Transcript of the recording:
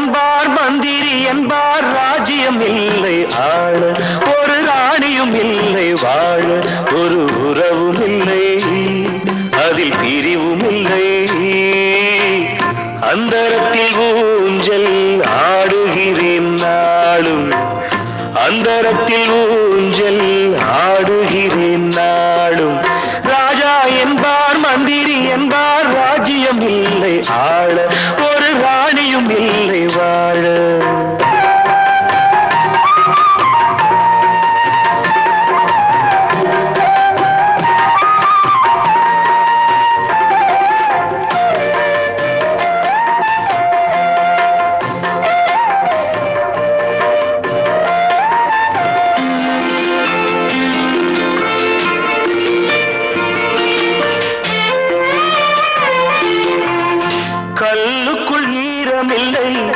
என்பார் மந்திரி என்பார் ராஜ்யம் இல்லை ஆள ஒரு ராணியும் இல்லை வாழ ஒரு உறவும் இல்லை அதில் பிரிவும் இல்லை அந்தரத்தில் ஊஞ்சல் ஆடுகிறேன் நாளும் அந்தரத்தில்